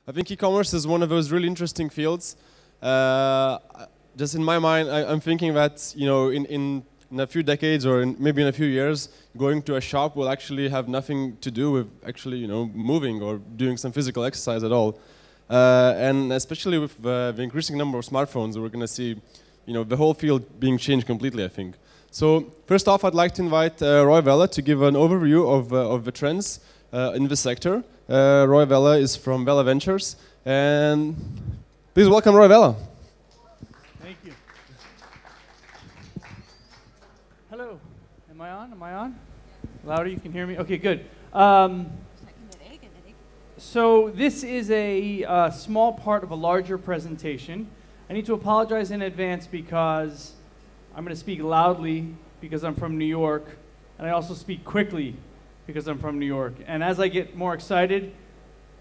I think e-commerce is one of those really interesting fields. Just in my mind, I'm thinking that in a few decades or maybe in a few years, going to a shop will actually have nothing to do with actually moving or doing some physical exercise at all. And especially with the increasing number of smartphones, we're going to see the whole field being changed completely, I think. So first off, I'd like to invite Roy VELLA to give an overview of the trends in the sector. Roy VELLA is from VELLA Ventures, and please welcome Roy VELLA. Thank you. Hello. Am I on? Am I on? Louder, you can hear me? Okay, good. So this is a small part of a larger presentation. I need to apologize in advance because I'm going to speak loudly because I'm from New York, and I also speak quickly because I'm from New York. And as I get more excited,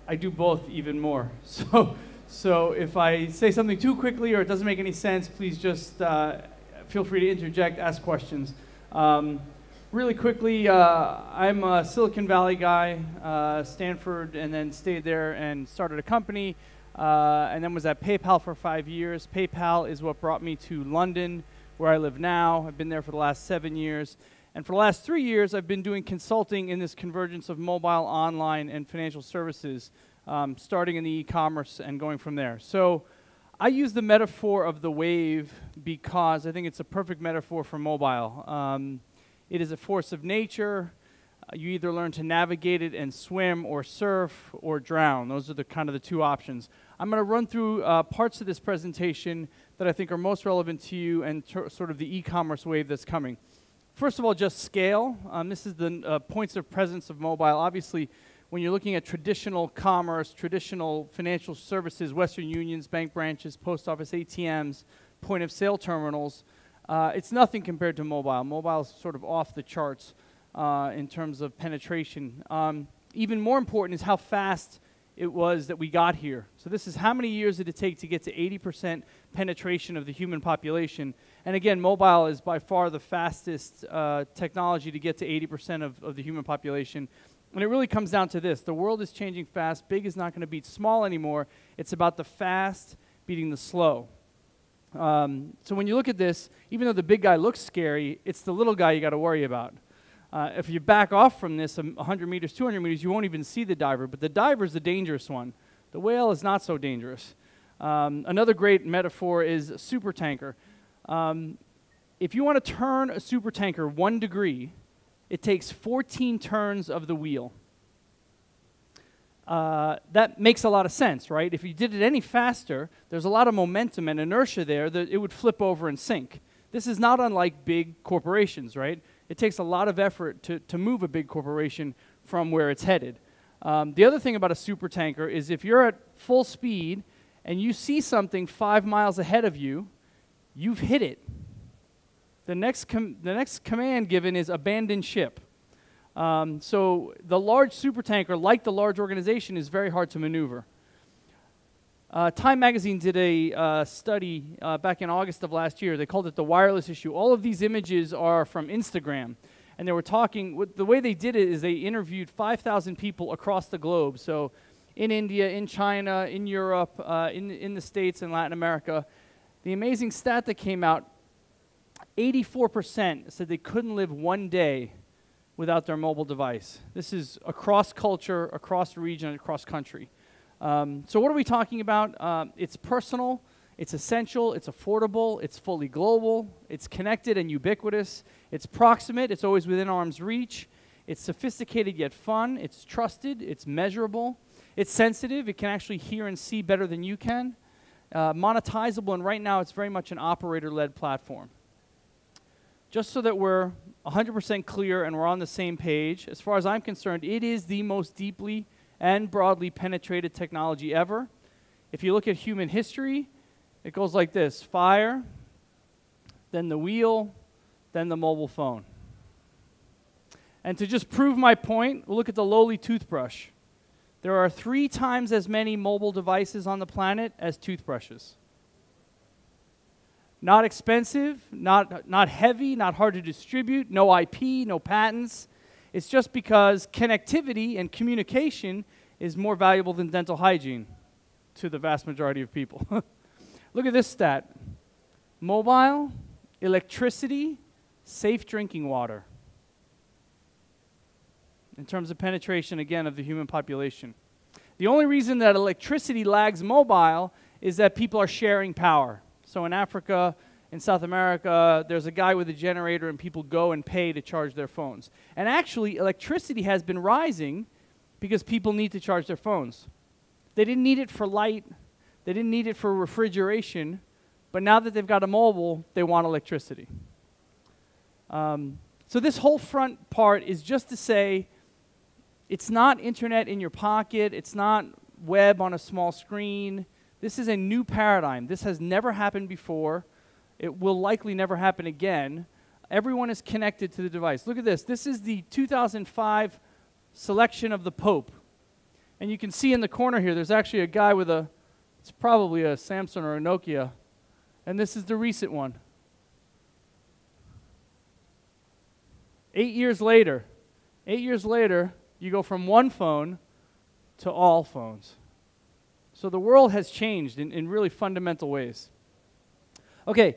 I do both even more. So if I say something too quickly or it doesn't make any sense, please just feel free to interject, ask questions. Really quickly, I'm a Silicon Valley guy, Stanford, and then stayed there and started a company, and then was at PayPal for 5 years. PayPal is what brought me to London, where I live now. I've been there for the last 7 years. And for the last 3 years, I've been doing consulting in this convergence of mobile, online, and financial services, starting in the e-commerce and going from there. So I use the metaphor of the wave because I think it's a perfect metaphor for mobile. It is a force of nature. You either learn to navigate it and swim or surf or drown. Those are the kind of the two options. I'm going to run through parts of this presentation that I think are most relevant to you and sort of the e-commerce wave that's coming. First of all, just scale. This is the points of presence of mobile. Obviously, when you're looking at traditional commerce, traditional financial services, Western Unions, bank branches, post office ATMs, point of sale terminals, it's nothing compared to mobile. Mobile is sort of off the charts in terms of penetration. Even more important is how fast it was that we got here. So this is how many years did it take to get to 80% penetration of the human population. And again, mobile is by far the fastest technology to get to 80% of the human population. And it really comes down to this. The world is changing fast. Big is not going to beat small anymore. It's about the fast beating the slow. So when you look at this, even though the big guy looks scary, it's the little guy you got to worry about. If you back off from this 100 meters, 200 meters, you won't even see the diver, but the diver is the dangerous one. The whale is not so dangerous. Another great metaphor is a supertanker. If you want to turn a supertanker 1 degree, it takes 14 turns of the wheel. That makes a lot of sense, right? If you did it any faster, there's a lot of momentum and inertia there that it would flip over and sink. This is not unlike big corporations, right? It takes a lot of effort to move a big corporation from where it's headed. The other thing about a supertanker is if you're at full speed and you see something 5 miles ahead of you, you've hit it. The next command given is abandon ship. So the large supertanker, like the large organization, is very hard to maneuver. Time magazine did a study back in August of last year. They called it the wireless issue. All of these images are from Instagram. And they were talking, the way they did it is they interviewed 5,000 people across the globe. So in India, in China, in Europe, in the States and Latin America. The amazing stat that came out, 84% said they couldn't live 1 day without their mobile device. This is across culture, across region, across country. So what are we talking about? It's personal, it's essential, it's affordable, it's fully global, it's connected and ubiquitous, it's proximate, it's always within arm's reach, it's sophisticated yet fun, it's trusted, it's measurable, it's sensitive, it can actually hear and see better than you can, monetizable, and right now it's very much an operator-led platform. Just so that we're 100% clear and we're on the same page, as far as I'm concerned, it is the most deeply and broadly penetrated technology ever. If you look at human history, it goes like this: fire, then the wheel, then the mobile phone. And to just prove my point, we'll look at the lowly toothbrush. There are 3 times as many mobile devices on the planet as toothbrushes. Not expensive, not heavy, not hard to distribute, no IP, no patents. It's just because connectivity and communication is more valuable than dental hygiene. to the vast majority of people. Look at this stat. Mobile, electricity, safe drinking water. In terms of penetration, again, of the human population. The only reason that electricity lags mobile is that people are sharing power. So in Africa, in South America, there's a guy with a generator and people go and pay to charge their phones. And actually, electricity has been rising because people need to charge their phones. They didn't need it for light. They didn't need it for refrigeration. But now that they've got a mobile, they want electricity. So this whole front part is just to say, it's not internet in your pocket. It's not web on a small screen. This is a new paradigm. This has never happened before. It will likely never happen again. Everyone is connected to the device. Look at this. This is the 2005 selection of the Pope. And you can see in the corner here, there's actually a guy with it's probably a Samsung or a Nokia. And this is the recent one. 8 years later, you go from one phone to all phones. So the world has changed in really fundamental ways. Okay,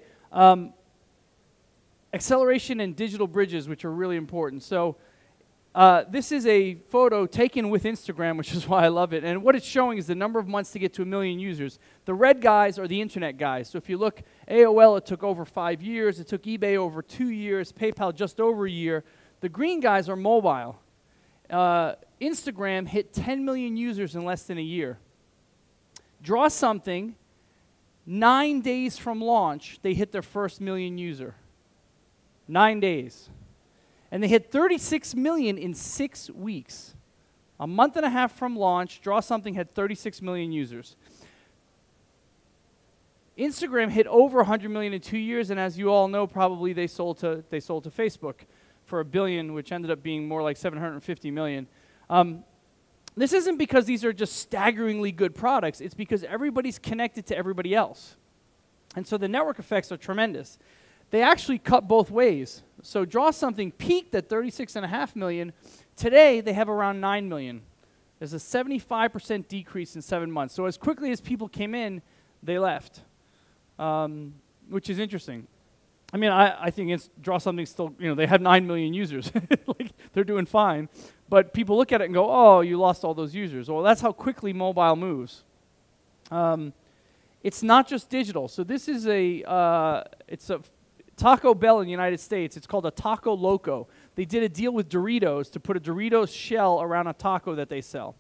acceleration and digital bridges, which are really important. So this is a photo taken with Instagram, which is why I love it. And what it's showing is the number of months to get to 1 million users. The red guys are the internet guys. So if you look, AOL, it took over 5 years. It took eBay over 2 years. PayPal just over a year. The green guys are mobile. Instagram hit 10 million users in less than a year. Draw Something, 9 days from launch, they hit their first million user. 9 days. And they hit 36 million in 6 weeks. A month and a half from launch, Draw Something had 36 million users. Instagram hit over 100 million in 2 years, and as you all know, probably they sold to Facebook for $1 billion, which ended up being more like 750 million. This isn't because these are just staggeringly good products. It's because everybody's connected to everybody else. And so the network effects are tremendous. They actually cut both ways. So Draw Something peaked at 36.5 million. Today, they have around 9 million. There's a 75% decrease in 7 months. So as quickly as people came in, they left, which is interesting. I mean, I think Draw Something still, they have 9 million users. Like, they're doing fine. But people look at it and go, oh, you lost all those users. Well, that's how quickly mobile moves. It's not just digital. So this is it's a Taco Bell in the United States. It's called a Taco Loco. They did a deal with Doritos to put a Doritos shell around a taco that they sell.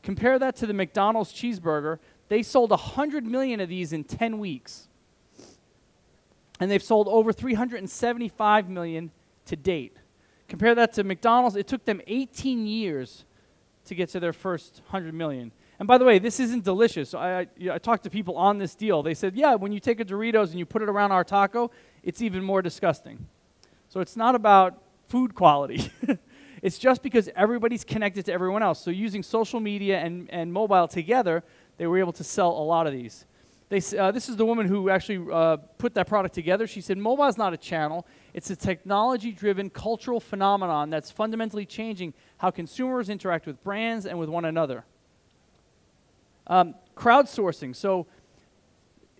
Compare that to the McDonald's cheeseburger. They sold 100 million of these in 10 weeks. And they've sold over 375 million to date. Compare that to McDonald's. It took them 18 years to get to their first 100 million. And by the way, this isn't delicious. I talked to people on this deal. They said, yeah, when you take a Doritos and you put it around our taco, it's even more disgusting. So it's not about food quality. It's just because everybody's connected to everyone else. So using social media and mobile together, they were able to sell a lot of these. This is the woman who actually put that product together. She said, mobile is not a channel. It's a technology-driven cultural phenomenon that's fundamentally changing how consumers interact with brands and with one another. Crowdsourcing. So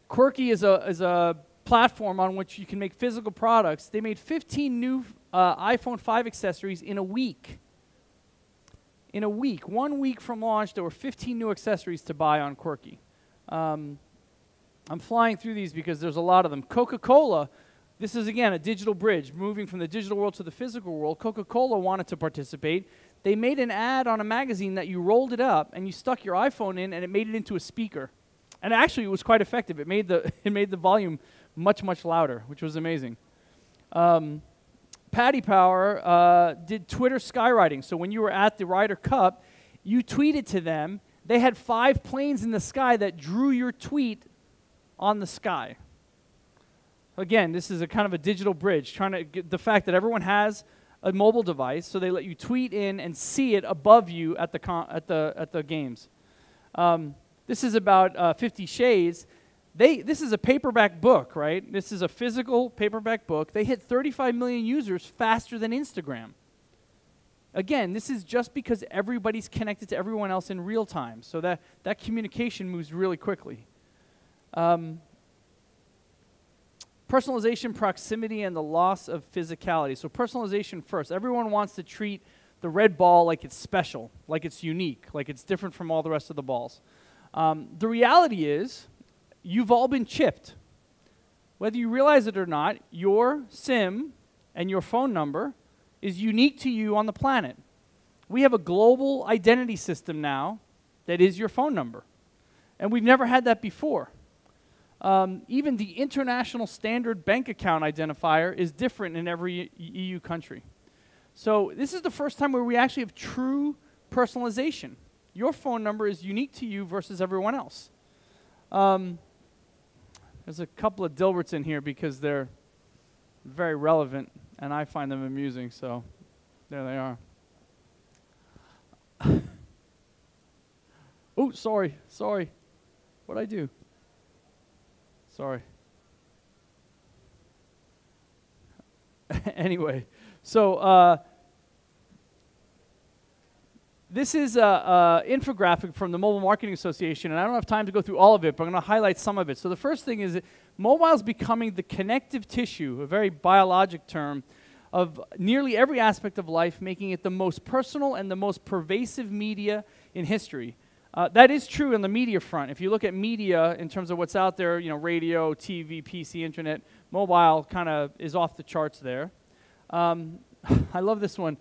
Quirky is a platform on which you can make physical products. They made 15 new iPhone 5 accessories in a week. In a week. 1 week from launch, there were 15 new accessories to buy on Quirky. I'm flying through these because there's a lot of them. Coca-Cola, this is, again, a digital bridge, moving from the digital world to the physical world. Coca-Cola wanted to participate. They made an ad on a magazine that you rolled it up and you stuck your iPhone in and it made it into a speaker. And actually, it was quite effective. It made the volume much, much louder, which was amazing. Paddy Power did Twitter skywriting. So when you were at the Ryder Cup, you tweeted to them. They had 5 planes in the sky that drew your tweet on the sky. Again, this is a kind of a digital bridge, trying to get the fact that everyone has a mobile device, so they let you tweet in and see it above you at the games. This is about 50 Shades. This is a paperback book, right? This is a physical paperback book. They hit 35 million users faster than Instagram. Again, this is just because everybody's connected to everyone else in real time, so that communication moves really quickly. Personalization, proximity, and the loss of physicality. So personalization first. Everyone wants to treat the red ball like it's special, like it's unique, like it's different from all the rest of the balls. The reality is, you've all been chipped. Whether you realize it or not, your SIM and your phone number is unique to you on the planet. We have a global identity system now that is your phone number. And we've never had that before. Even the international standard bank account identifier is different in every EU country. So this is the first time where we actually have true personalization. Your phone number is unique to you versus everyone else. There's a couple of Dilberts in here because they're very relevant, and I find them amusing, so there they are. Oh, sorry. What'd I do? Sorry. Anyway, so this is an infographic from the Mobile Marketing Association, and I don't have time to go through all of it, but I'm going to highlight some of it. So the first thing is that mobile is becoming the connective tissue, a very biologic term, of nearly every aspect of life, making it the most personal and the most pervasive media in history. That is true on the media front. If you look at media in terms of what's out there, radio, TV, PC, internet, mobile kind of is off the charts there. I love this one.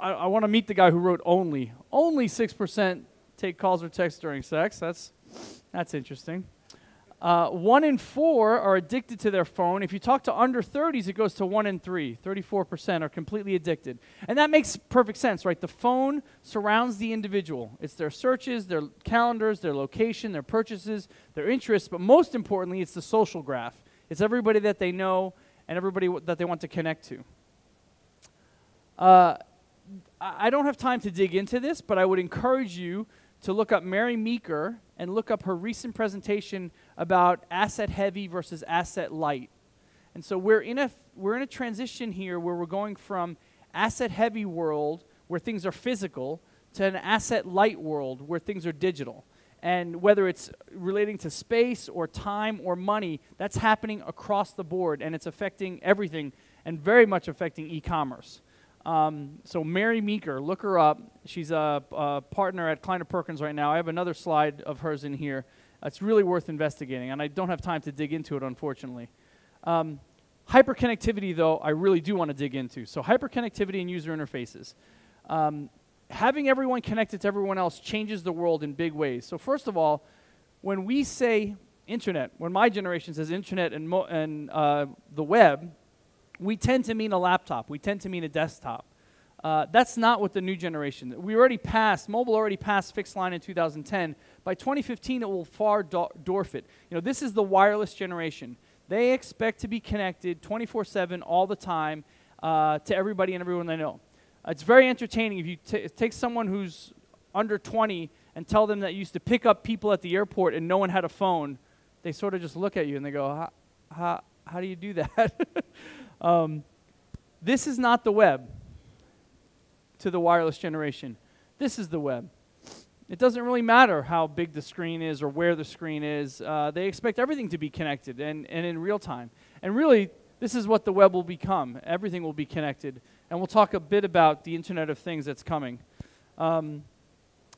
I want to meet the guy who wrote only. Only 6% take calls or texts during sex. That's interesting. 1 in 4 are addicted to their phone. If you talk to under 30s, it goes to 1 in 3. 34% are completely addicted. And that makes perfect sense, right? The phone surrounds the individual. It's their searches, their calendars, their location, their purchases, their interests, but most importantly, it's the social graph. It's everybody that they know and everybody that they want to connect to. I don't have time to dig into this, but I would encourage you to look up Mary Meeker and look up her recent presentation about asset heavy versus asset light. And so we're in a transition here where we're going from asset heavy world where things are physical to an asset light world where things are digital. And whether it's relating to space or time or money, that's happening across the board, and it's affecting everything and very much affecting e-commerce. So Mary Meeker, look her up. She's a partner at Kleiner Perkins right now. I have another slide of hers in here. It's really worth investigating, and I don't have time to dig into it, unfortunately. Hyperconnectivity, though, I really do want to dig into. So hyperconnectivity and user interfaces. Having everyone connected to everyone else changes the world in big ways. So first of all, when we say internet, when my generation says internet and the web, we tend to mean a laptop. We tend to mean a desktop. That's not what the new generation. Mobile already passed fixed line in 2010. By 2015, it will far dwarf it. This is the wireless generation. They expect to be connected 24/7 all the time to everybody and everyone they know. It's very entertaining. If you take someone who's under 20 and tell them that you used to pick up people at the airport and no one had a phone, they sort of just look at you and they go, how do you do that? This is not the web to the wireless generation. This is the web. It doesn't really matter how big the screen is or where the screen is. They expect everything to be connected and in real time. And really, this is what the web will become. Everything will be connected. And we'll talk a bit about the Internet of Things that's coming.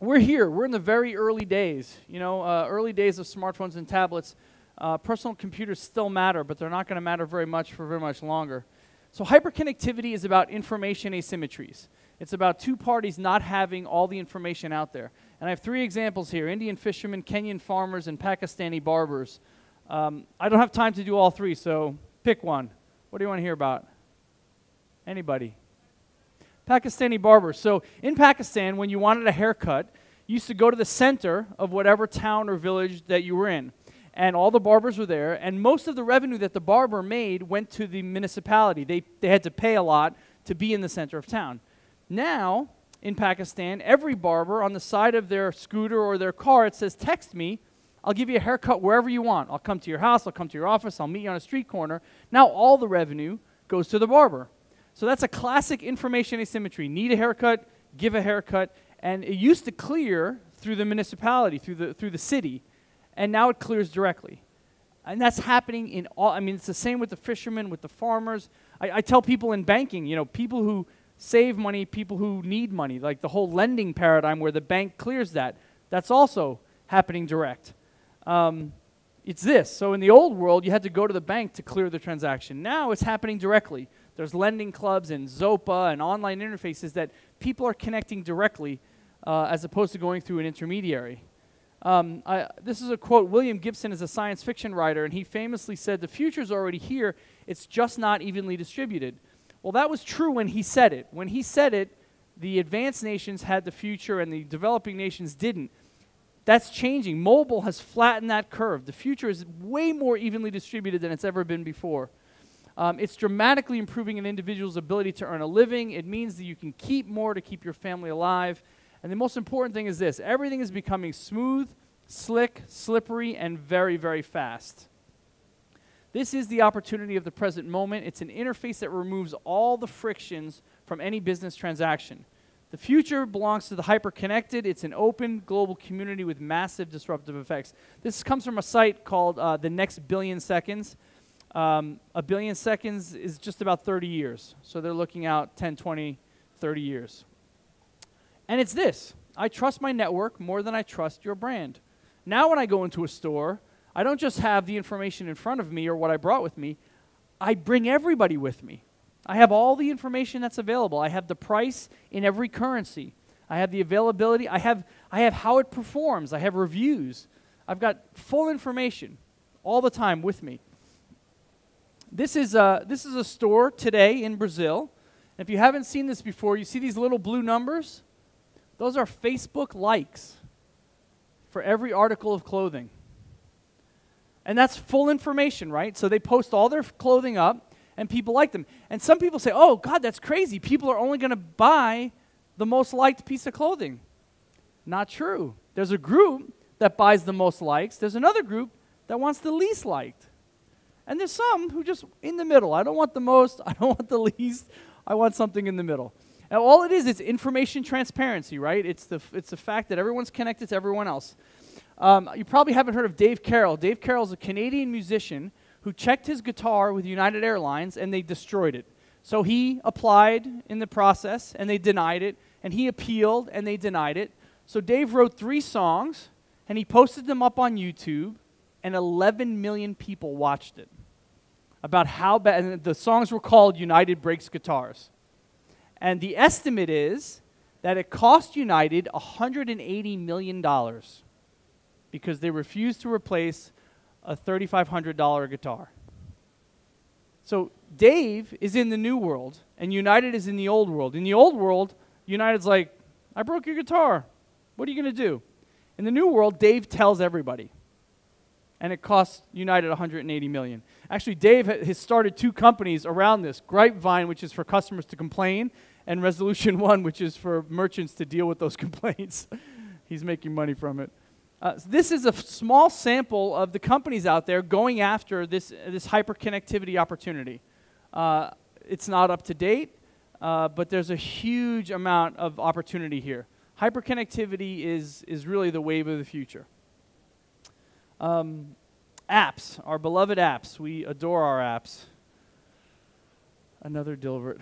We're here. We're in the very early days. Early days of smartphones and tablets. Personal computers still matter, but they're not going to matter very much for very much longer. So hyperconnectivity is about information asymmetries. It's about two parties not having all the information out there. And I have 3 examples here: Indian fishermen, Kenyan farmers, and Pakistani barbers. I don't have time to do all 3, so pick one. What do you want to hear about? Anybody? Pakistani barbers. So in Pakistan, when you wanted a haircut, you used to go to the center of whatever town or village that you were in. And all the barbers were there, and most of the revenue that the barber made went to the municipality. They had to pay a lot to be in the center of town. Now, in Pakistan, every barber on the side of their scooter or their car, it says, text me, I'll give you a haircut wherever you want. I'll come to your house, I'll come to your office, I'll meet you on a street corner. Now all the revenue goes to the barber. So that's a classic information asymmetry. Need a haircut, give a haircut, and it used to clear through the municipality, through the city, and now it clears directly. And that's happening in all, I mean, it's the same with the fishermen, with the farmers. I tell people in banking, you know, people who save money, people who need money, like the whole lending paradigm where the bank clears that, that's also happening direct. It's this. So in the old world, you had to go to the bank to clear the transaction. Now it's happening directly. There's lending clubs and Zopa and online interfaces that people are connecting directly as opposed to going through an intermediary. This is a quote. William Gibson is a science fiction writer, and he famously said, "The future's already here, it's just not evenly distributed." Well, that was true when he said it. When he said it, the advanced nations had the future and the developing nations didn't. That's changing. Mobile has flattened that curve. The future is way more evenly distributed than it's ever been before. It's dramatically improving an individual's ability to earn a living. It means that you can keep more to keep your family alive. And the most important thing is this: everything is becoming smooth, slick, slippery, and very, very fast. This is the opportunity of the present moment. It's an interface that removes all the frictions from any business transaction. The future belongs to the hyper-connected. It's an open global community with massive disruptive effects. This comes from a site called The Next Billion Seconds. A billion seconds is just about 30 years. So they're looking out 10, 20, 30 years. And it's this: I trust my network more than I trust your brand. Now when I go into a store, I don't just have the information in front of me or what I brought with me. I bring everybody with me. I have all the information that's available. I have the price in every currency. I have the availability. I have how it performs. I have reviews. I've got full information all the time with me. This is a store today in Brazil. If you haven't seen this before, you see these little blue numbers? Those are Facebook likes for every article of clothing. And that's full information, right? So they post all their clothing up, and people like them. And some people say, oh, God, that's crazy. People are only going to buy the most liked piece of clothing. Not true. There's a group that buys the most likes. There's another group that wants the least liked. And there's some who just in the middle. I don't want the most. I don't want the least. I want something in the middle. And all it is information transparency, right? It's the fact that everyone's connected to everyone else. You probably haven't heard of Dave Carroll. Dave Carroll is a Canadian musician who checked his guitar with United Airlines, and they destroyed it. So he applied in the process, and they denied it. And he appealed, and they denied it. So Dave wrote 3 songs, and he posted them up on YouTube, and 11 million people watched it. About how bad, and the songs were called United Breaks Guitars. And the estimate is that it cost United $180 million because they refused to replace a $3,500 guitar. So Dave is in the new world, and United is in the old world. In the old world, United's like, I broke your guitar. What are you going to do? In the new world, Dave tells everybody. And it costs United $180 million. Actually, Dave has started 2 companies around this. Grapevine, which is for customers to complain, and Resolution 1, which is for merchants to deal with those complaints. He's making money from it. So this is a small sample of the companies out there going after this hyperconnectivity opportunity. It's not up to date, but there's a huge amount of opportunity here. Hyperconnectivity is really the wave of the future. Apps, our beloved apps. We adore our apps. Another Dilbert.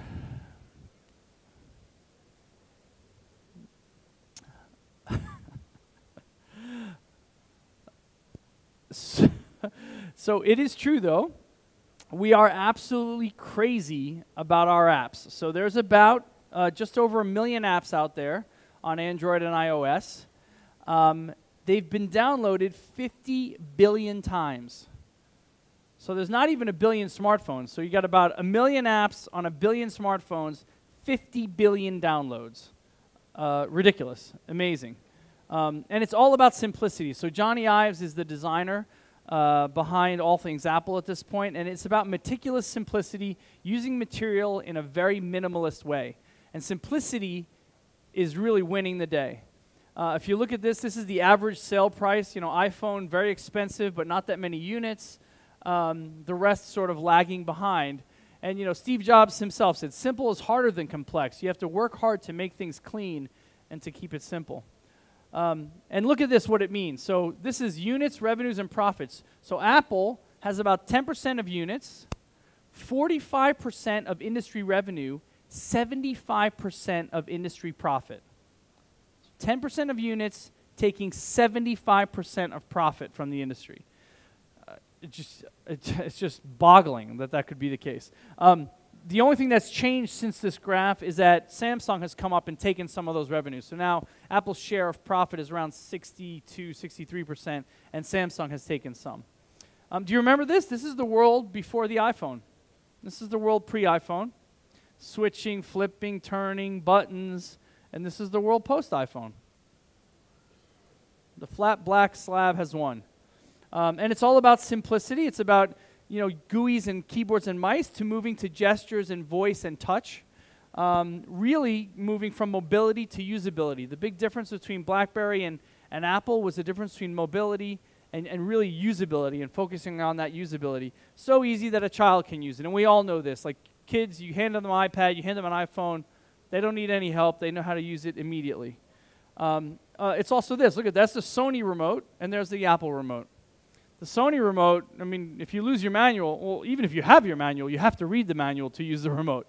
So it is true, though. We are absolutely crazy about our apps. So there's about just over 1 million apps out there on Android and iOS. They've been downloaded 50 billion times. So there's not even 1 billion smartphones. So you got about 1 million apps on 1 billion smartphones, 50 billion downloads. Ridiculous. Amazing. And it's all about simplicity. So Johnny Ives is the designer behind all things Apple at this point, and it's about meticulous simplicity, using material in a very minimalist way. And simplicity is really winning the day. If you look at this is the average sale price. You know, iPhone, very expensive, but not that many units. The rest sort of lagging behind. And Steve Jobs himself said, simple is harder than complex. You have to work hard to make things clean and to keep it simple. And look at this, what it means. So this is units, revenues, and profits. So Apple has about 10% of units, 45% of industry revenue, 75% of industry profit. 10% of units taking 75% of profit from the industry. It's just boggling that could be the case. The only thing that's changed since this graph is that Samsung has come up and taken some of those revenues. So now Apple's share of profit is around 62, 63%, and Samsung has taken some. Do you remember this? This is the world before the iPhone. This is the world pre-iPhone. Switching, flipping, turning, buttons, and this is the world post-iPhone. The flat black slab has won. And it's all about simplicity. It's about GUIs and keyboards and mice to moving to gestures and voice and touch. Really moving from mobility to usability. The big difference between BlackBerry and Apple was the difference between mobility and really usability and focusing on that usability. So easy that a child can use it. And we all know this. Like kids, you hand them an iPad, you hand them an iPhone, they don't need any help. They know how to use it immediately. It's also this. Look at that's the Sony remote, and there's the Apple remote. The Sony remote, I mean, if you lose your manual, well, even if you have your manual, you have to read the manual to use the remote.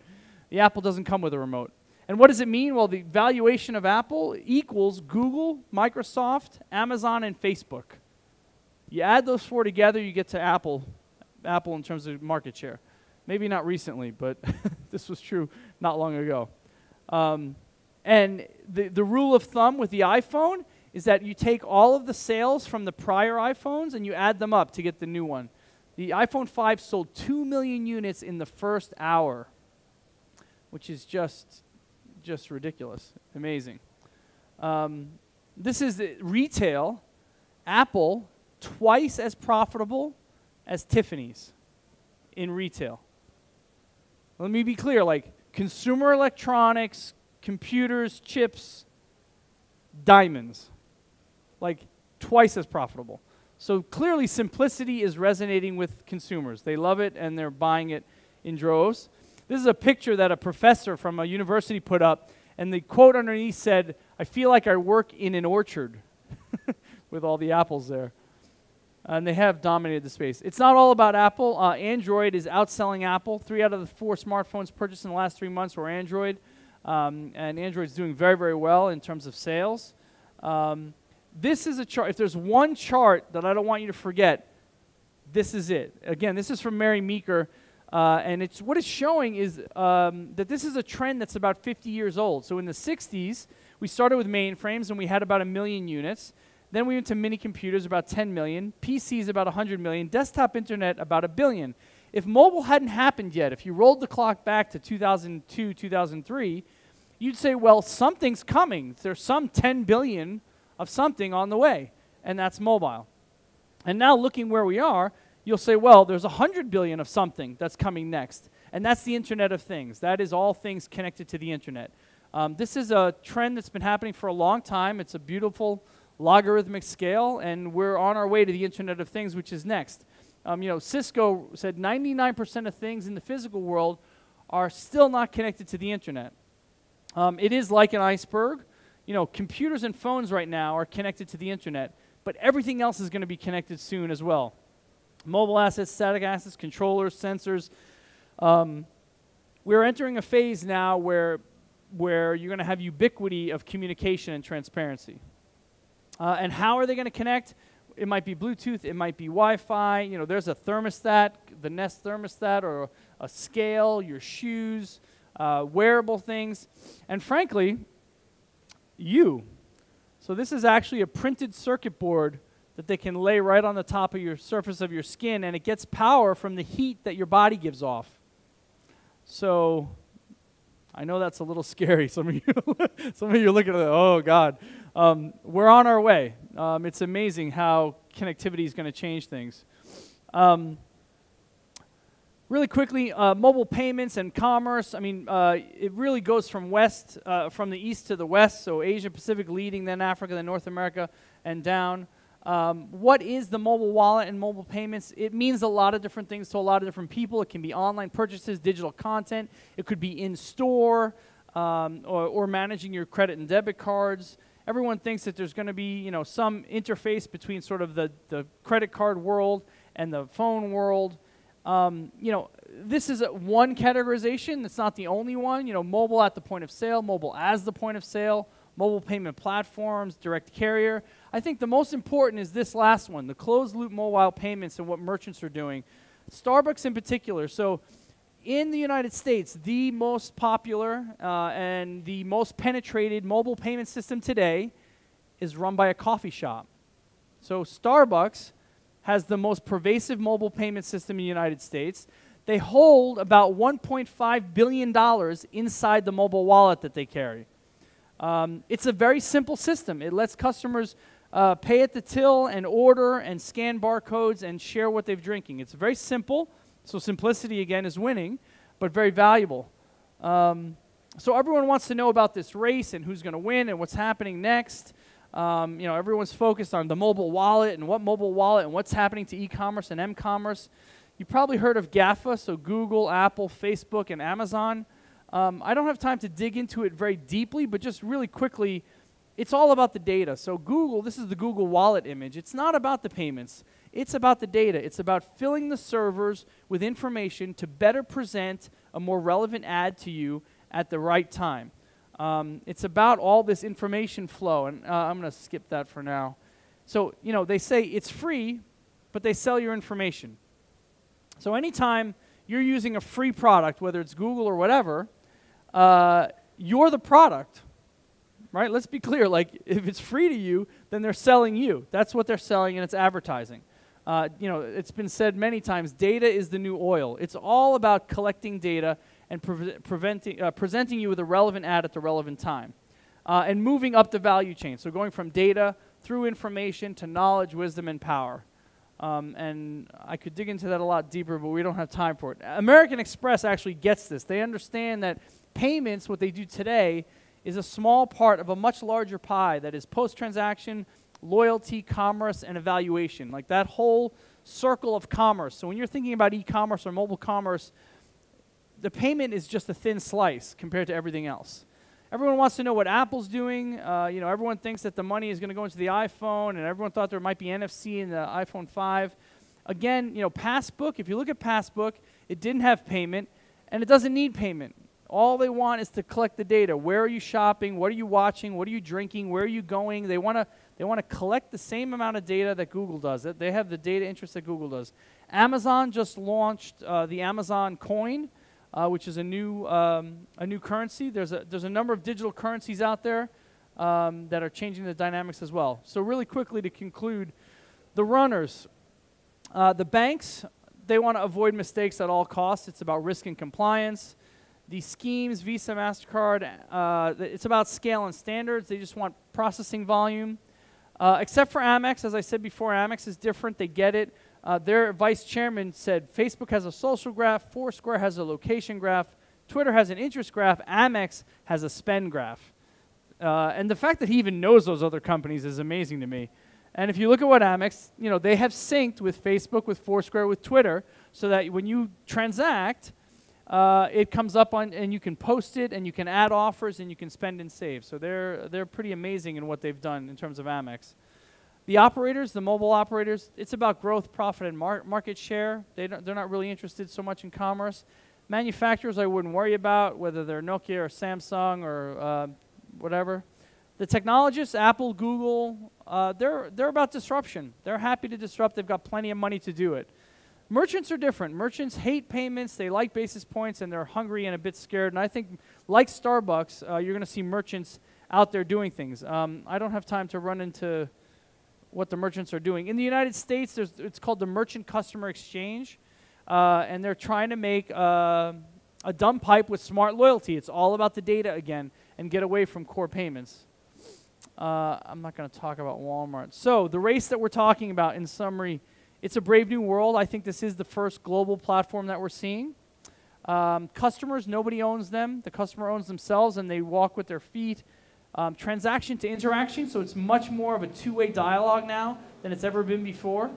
The Apple doesn't come with a remote. And what does it mean? Well, the valuation of Apple equals Google, Microsoft, Amazon, and Facebook. You add those four together, you get to Apple in terms of market share. Maybe not recently, but this was true not long ago. And the rule of thumb with the iPhone is that you take all of the sales from the prior iPhones and you add them up to get the new one. The iPhone 5 sold 2 million units in the first hour, which is just ridiculous, amazing. This is retail. Apple, twice as profitable as Tiffany's in retail. Let me be clear, like consumer electronics, computers, chips, diamonds. Like twice as profitable. So clearly simplicity is resonating with consumers. They love it and they're buying it in droves. This is a picture that a professor from a university put up, and the quote underneath said, "I feel like I work in an orchard," with all the apples there. And they have dominated the space. It's not all about Apple. Android is outselling Apple. 3 out of the 4 smartphones purchased in the last 3 months were Android. And Android's doing very, very well in terms of sales. This is a chart. If there's one chart that I don't want you to forget, this is it. Again, this is from Mary Meeker. And what it's showing is that this is a trend that's about 50 years old. So in the 60s, we started with mainframes, and we had about 1 million units. Then we went to mini computers, about 10 million. PCs, about 100 million. Desktop internet, about 1 billion. If mobile hadn't happened yet, if you rolled the clock back to 2002, 2003, you'd say, well, something's coming. There's some 10 billion of something on the way, and that's mobile. And now looking where we are, you'll say, well, there's 100 billion of something that's coming next, and that's the Internet of Things. That is all things connected to the Internet. This is a trend that's been happening for a long time. It's a beautiful logarithmic scale, and we're on our way to the Internet of Things, which is next. Cisco said 99% of things in the physical world are still not connected to the Internet. It is like an iceberg. Computers and phones right now are connected to the Internet, but everything else is going to be connected soon as well. Mobile assets, static assets, controllers, sensors. We're entering a phase now where you're going to have ubiquity of communication and transparency. And how are they going to connect? It might be Bluetooth, it might be Wi-Fi. There's a thermostat, the Nest thermostat, or a scale, your shoes, wearable things, and frankly, So this is actually a printed circuit board that they can lay right on the top of your surface of your skin, and it gets power from the heat that your body gives off. So I know that's a little scary. Some of you are looking at it, oh God. We're on our way. It's amazing how connectivity is going to change things. Really quickly, mobile payments and commerce. It really goes from the east to the west. So Asia Pacific leading, then Africa, then North America, and down. What is the mobile wallet and mobile payments? It means a lot of different things to a lot of different people. It can be online purchases, digital content. It could be in-store, or managing your credit and debit cards. Everyone thinks that there's going to be, some interface between sort of the credit card world and the phone world. This is one categorization. It's not the only one. Mobile at the point of sale, mobile as the point of sale, mobile payment platforms, direct carrier. I think the most important is this last one, the closed-loop mobile payments and what merchants are doing. Starbucks in particular. So in the United States, the most popular and the most penetrated mobile payment system today is run by a coffee shop. So Starbucks has the most pervasive mobile payment system in the United States. They hold about $1.5 billion inside the mobile wallet that they carry. It's a very simple system. It lets customers pay at the till and order and scan barcodes and share what they're drinking. It's very simple, so simplicity again is winning, but very valuable. So everyone wants to know about this race and who's going to win and what's happening next. Everyone's focused on the mobile wallet and what's happening to e-commerce and m-commerce. You probably heard of GAFA, so Google, Apple, Facebook, and Amazon. I don't have time to dig into it very deeply, but just really quickly, it's all about the data. So Google, this is the Google Wallet image. It's not about the payments. It's about the data. It's about filling the servers with information to better present a more relevant ad to you at the right time. It's about all this information flow, and I'm going to skip that for now. So, they say it's free, but they sell your information. So anytime you're using a free product, whether it's Google or whatever, you're the product, right? Let's be clear. Like, if it's free to you, then they're selling you. That's what they're selling, and it's advertising. It's been said many times, data is the new oil. It's all about collecting data and presenting you with a relevant ad at the relevant time, and moving up the value chain. So going from data through information to knowledge, wisdom, and power. And I could dig into that a lot deeper, but we don't have time for it. American Express actually gets this. They understand that payments, what they do today, is a small part of a much larger pie that is post-transaction, loyalty, commerce, and evaluation. Like that whole circle of commerce. So when you're thinking about e-commerce or mobile commerce, the payment is just a thin slice compared to everything else. Everyone wants to know what Apple's doing. Everyone thinks that the money is going to go into the iPhone, and everyone thought there might be NFC in the iPhone 5. Again, Passbook, if you look at Passbook, it didn't have payment, and it doesn't need payment. All they want is to collect the data. Where are you shopping? What are you watching? What are you drinking? Where are you going? They want to collect the same amount of data that Google does. They have the data interest that Google does. Amazon just launched the Amazon coin, which is a new currency. There's a number of digital currencies out there that are changing the dynamics as well. So really quickly to conclude, the runners, the banks, they want to avoid mistakes at all costs. It's about risk and compliance. The schemes, Visa, MasterCard, it's about scale and standards. They just want processing volume. Except for Amex, as I said before, Amex is different. They get it. Their vice chairman said Facebook has a social graph, Foursquare has a location graph, Twitter has an interest graph, Amex has a spend graph. And the fact that he even knows those other companies is amazing to me. And if you look at what Amex, they have synced with Facebook, with Foursquare, with Twitter, so that when you transact, it comes up on, and you can post it, and you can add offers, and you can spend and save. So they're pretty amazing in what they've done in terms of Amex. The operators, the mobile operators, it's about growth, profit, and market share. They're not really interested so much in commerce. Manufacturers, I wouldn't worry about, whether they're Nokia or Samsung or whatever. The technologists, Apple, Google, they're about disruption. They're happy to disrupt. They've got plenty of money to do it. Merchants are different. Merchants hate payments. They like basis points, and they're hungry and a bit scared. And I think, like Starbucks, you're going to see merchants out there doing things. I don't have time to run into what the merchants are doing. In the United States, it's called the Merchant Customer Exchange, and they're trying to make a dumb pipe with smart loyalty. It's all about the data again, and get away from core payments. I'm not going to talk about Walmart. So the race that we're talking about, in summary, it's a brave new world. I think this is the first global platform that we're seeing. Customers, nobody owns them. The customer owns themselves, and they walk with their feet. Transaction to interaction, so it's much more of a two-way dialogue now than it's ever been before.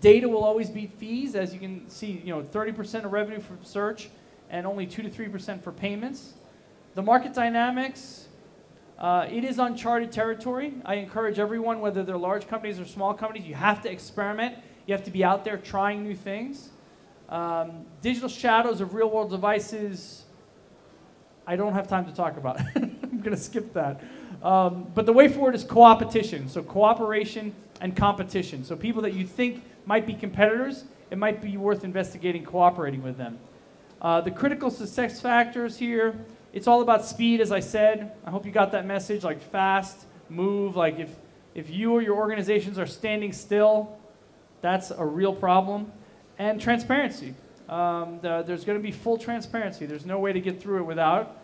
Data will always beat fees, as you can see, 30% of revenue for search and only 2 to 3% for payments. The market dynamics, it is uncharted territory. I encourage everyone, whether they're large companies or small companies, you have to experiment. You have to be out there trying new things. Digital shadows of real-world devices, I don't have time to talk about. I'm going to skip that. But the way forward is co-opetition, so cooperation and competition. So people that you think might be competitors, it might be worth investigating cooperating with them. The critical success factors here, it's all about speed, as I said. I hope you got that message, like fast, move. Like if you or your organizations are standing still, that's a real problem. And transparency. There's going to be full transparency. There's no way to get through it without.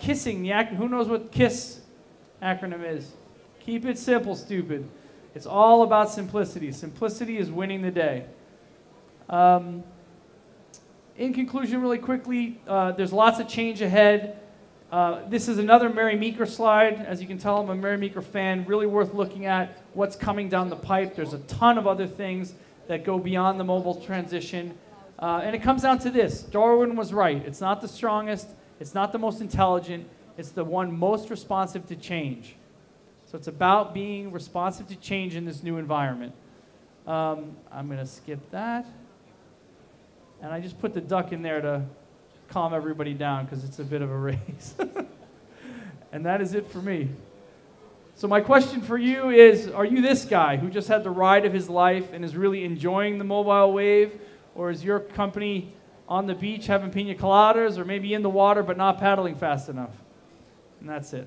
Kissing, who knows what KISS acronym is? Keep it simple, stupid. It's all about simplicity. Simplicity is winning the day. In conclusion, really quickly, there's lots of change ahead. This is another Mary Meeker slide. As you can tell, I'm a Mary Meeker fan. Really worth looking at what's coming down the pipe. There's a ton of other things that go beyond the mobile transition. And it comes down to this. Darwin was right. It's not the strongest. It's not the most intelligent. It's the one most responsive to change. So it's about being responsive to change in this new environment. I'm going to skip that. And I just put the duck in there to calm everybody down because it's a bit of a race. And that is it for me. So my question for you is, are you this guy who just had the ride of his life and is really enjoying the mobile wave? Or is your company on the beach having pina coladas or maybe in the water but not paddling fast enough? And that's it.